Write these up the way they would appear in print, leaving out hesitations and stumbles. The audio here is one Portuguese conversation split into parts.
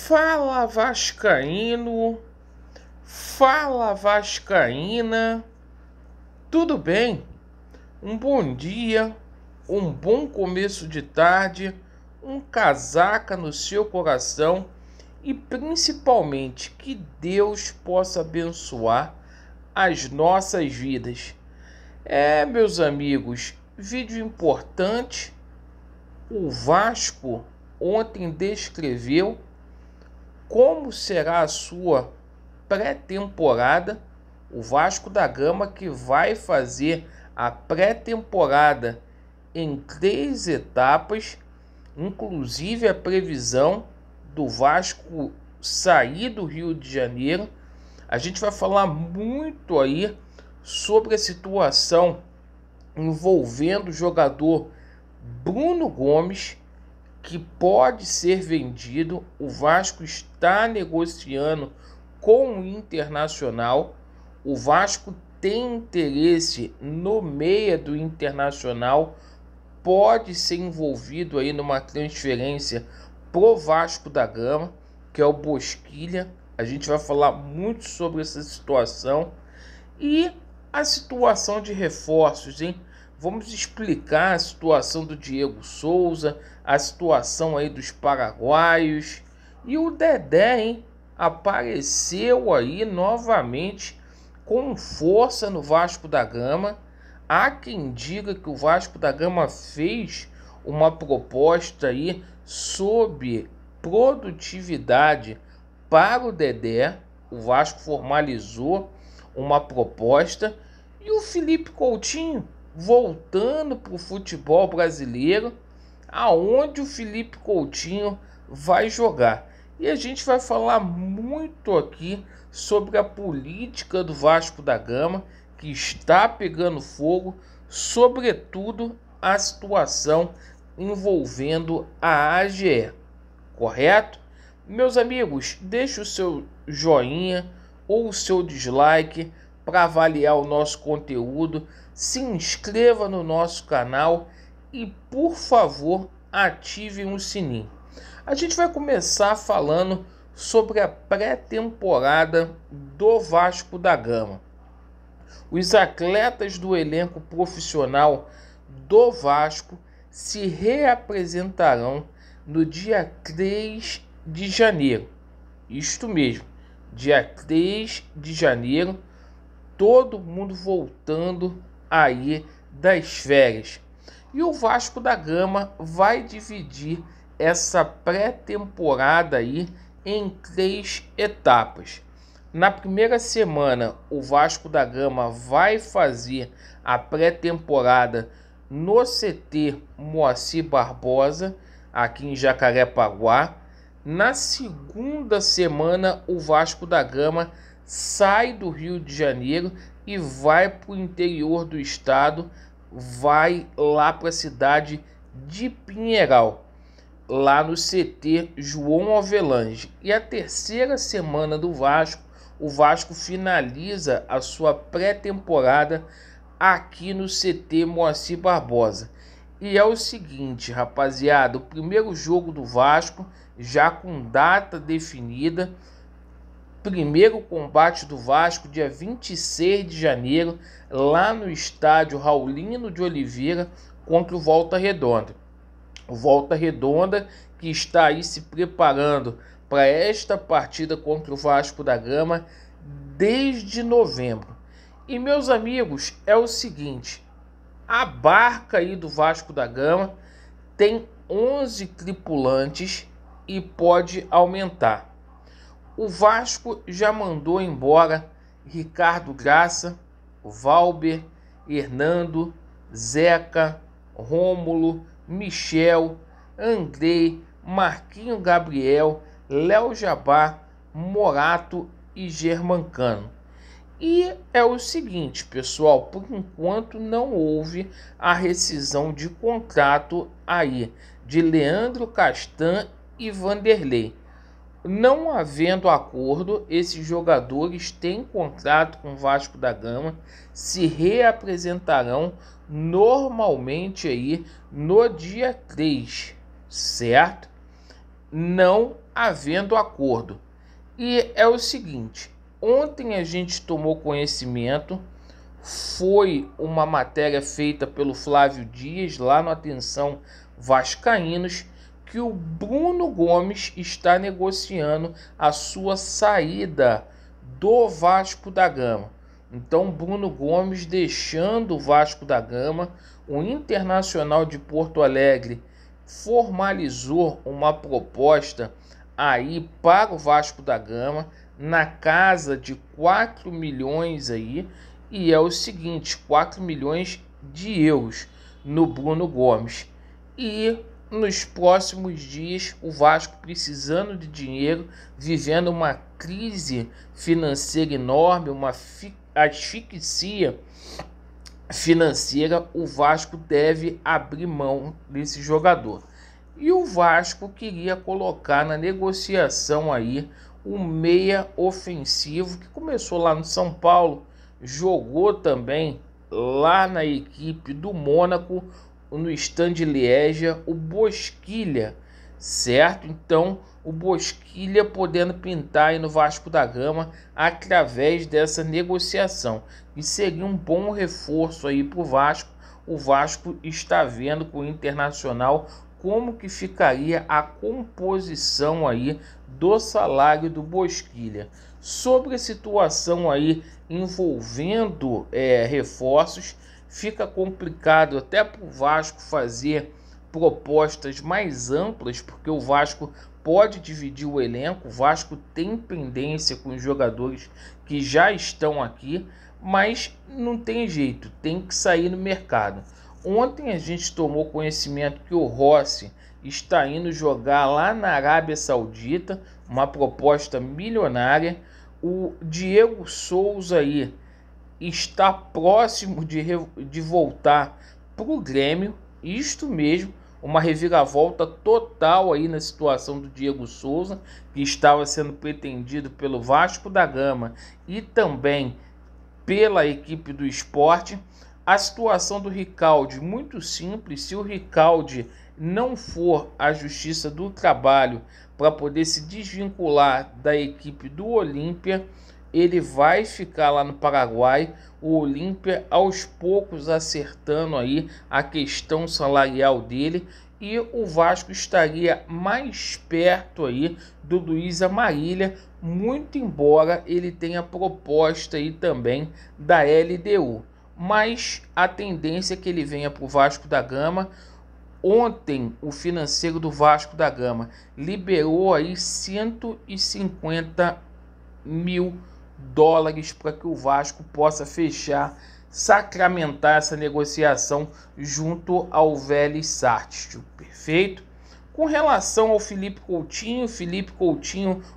Fala Vascaíno, fala Vascaína, tudo bem? Um bom dia, um bom começo de tarde, um casaca no seu coração e principalmente que Deus possa abençoar as nossas vidas. Meus amigos, vídeo importante. O Vasco ontem descreveu como será a sua pré-temporada. O Vasco da Gama que vai fazer a pré-temporada em 3 etapas, inclusive a previsão do Vasco sair do Rio de Janeiro. A gente vai falar muito aí sobre a situação envolvendo o jogador Bruno Gomes, que pode ser vendido. O Vasco está negociando com o Internacional. O Vasco tem interesse no meia do Internacional, pode ser envolvido aí numa transferência pro Vasco da Gama, que é o Bosquilha. A gente vai falar muito sobre essa situação e a situação de reforços, hein? Vamos explicar a situação do Diego Souza, a situação aí dos paraguaios. E o Dedé, hein? Apareceu aí novamente com força no Vasco da Gama. Há quem diga que o Vasco da Gama fez uma proposta aí sobre produtividade para o Dedé. O Vasco formalizou uma proposta. E o Felipe Coutinho voltando para o futebol brasileiro, aonde o Felipe Coutinho vai jogar. E a gente vai falar muito aqui sobre a política do Vasco da Gama, que está pegando fogo, sobretudo a situação envolvendo a AGE, correto? Meus amigos, deixe o seu joinha ou o seu dislike para avaliar o nosso conteúdo, se inscreva no nosso canal e, por favor, ative o sininho. A gente vai começar falando sobre a pré-temporada do Vasco da Gama. Os atletas do elenco profissional do Vasco se reapresentarão no dia 3 de janeiro. Isto mesmo, dia 3 de janeiro, todo mundo voltando aí das férias. E o Vasco da Gama vai dividir essa pré-temporada aí em 3 etapas. Na primeira semana, o Vasco da Gama vai fazer a pré-temporada no CT Moacir Barbosa, aqui em Jacarepaguá. Na segunda semana, o Vasco da Gama sai do Rio de Janeiro e vai para o interior do estado, vai lá para a cidade de Pinheiral, lá no CT João Avelange. E a terceira semana do Vasco, o Vasco finaliza a sua pré-temporada aqui no CT Moacir Barbosa. E é o seguinte, rapaziada, o primeiro jogo do Vasco, já com data definida, primeiro combate do Vasco, dia 26 de janeiro, lá no estádio Raulino de Oliveira, contra o Volta Redonda. O Volta Redonda que está aí se preparando para esta partida contra o Vasco da Gama desde novembro. E, meus amigos, é o seguinte, a barca aí do Vasco da Gama tem 11 tripulantes e pode aumentar. O Vasco já mandou embora Ricardo Graça, Valber, Hernando, Zeca, Rômulo, Michel, Andrei, Marquinho Gabriel, Léo Jabá, Morato e Germancano. E é o seguinte, pessoal, por enquanto não houve a rescisão de contrato aí de Leandro Castan e Vanderlei. Não havendo acordo, esses jogadores têm contrato com o Vasco da Gama, se reapresentarão normalmente aí no dia 3, certo? não havendo acordo. E é o seguinte, ontem a gente tomou conhecimento, foi uma matéria feita pelo Flávio Dias lá no Atenção Vascaínos, que o Bruno Gomes está negociando a sua saída do Vasco da Gama. Então, Bruno Gomes deixando o Vasco da Gama, o Internacional de Porto Alegre formalizou uma proposta aí para o Vasco da Gama na casa de 4 milhões aí, e é o seguinte, 4 milhões de euros no Bruno Gomes. E nos próximos dias, o Vasco precisando de dinheiro, vivendo uma crise financeira enorme, uma asfixia financeira, o Vasco deve abrir mão desse jogador. E o Vasco queria colocar na negociação aí um meia ofensivo que começou lá no São Paulo, jogou também lá na equipe do Mônaco, no Stade Liège, o Bosquilha, certo? Então, o Bosquilha podendo pintar aí no Vasco da Gama através dessa negociação. E seria um bom reforço aí para o Vasco. O Vasco está vendo com o Internacional como que ficaria a composição aí do salário do Bosquilha. Sobre a situação aí envolvendo reforços, fica complicado até para o Vasco fazer propostas mais amplas, porque o Vasco pode dividir o elenco, o Vasco tem pendência com os jogadores que já estão aqui, mas não tem jeito, tem que sair no mercado. Ontem a gente tomou conhecimento que o Rossi está indo jogar lá na Arábia Saudita, uma proposta milionária. O Diego Souza aí está próximo de voltar para o Grêmio, isto mesmo, uma reviravolta total aí na situação do Diego Souza, que estava sendo pretendido pelo Vasco da Gama e também pela equipe do Sport. A situação do Riquelme, muito simples, se o Riquelme não for à Justiça do Trabalho para poder se desvincular da equipe do Olímpia, ele vai ficar lá no Paraguai, o Olímpia aos poucos acertando aí a questão salarial dele, e o Vasco estaria mais perto aí do Luiz Amarília, muito embora ele tenha proposta aí também da LDU. Mas a tendência é que ele venha para o Vasco da Gama. Ontem o financeiro do Vasco da Gama liberou aí 150 mil dólares para que o Vasco possa fechar, sacramentar essa negociação junto ao Vélez Sarsfield, perfeito? Com relação ao Felipe Coutinho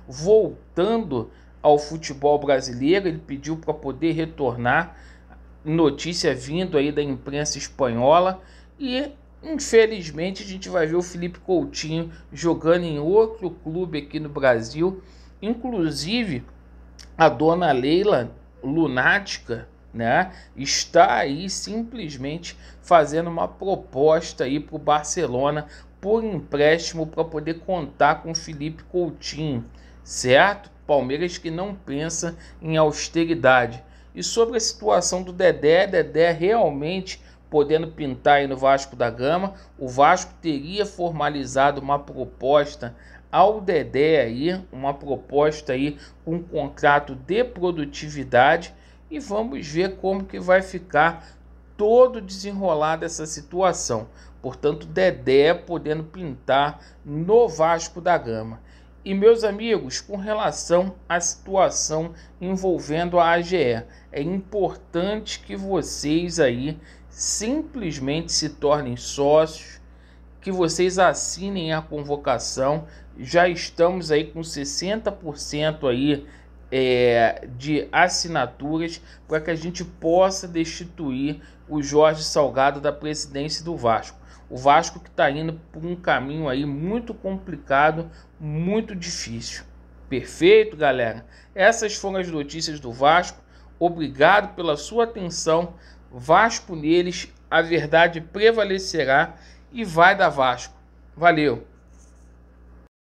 voltando ao futebol brasileiro, ele pediu para poder retornar, notícia vindo aí da imprensa espanhola, e infelizmente a gente vai ver o Felipe Coutinho jogando em outro clube aqui no Brasil. Inclusive a dona Leila, lunática, né, está aí simplesmente fazendo uma proposta aí para o Barcelona por empréstimo para poder contar com o Felipe Coutinho, certo? Palmeiras que não pensa em austeridade. E sobre a situação do Dedé realmente podendo pintar aí no Vasco da Gama, o Vasco teria formalizado uma proposta ao Dedé aí, uma proposta aí com um contrato de produtividade, e vamos ver como que vai ficar todo desenrolado essa situação. Portanto, Dedé podendo pintar no Vasco da Gama. E meus amigos, com relação à situação envolvendo a AGE, é importante que vocês aí simplesmente se tornem sócios, que vocês assinem a convocação. Já estamos aí com 60% aí de assinaturas para que a gente possa destituir o Jorge Salgado da presidência do Vasco. O Vasco que está indo por um caminho aí muito complicado, muito difícil. Perfeito, galera? Essas foram as notícias do Vasco. Obrigado pela sua atenção. Vasco neles, a verdade prevalecerá e vai dar Vasco. Valeu!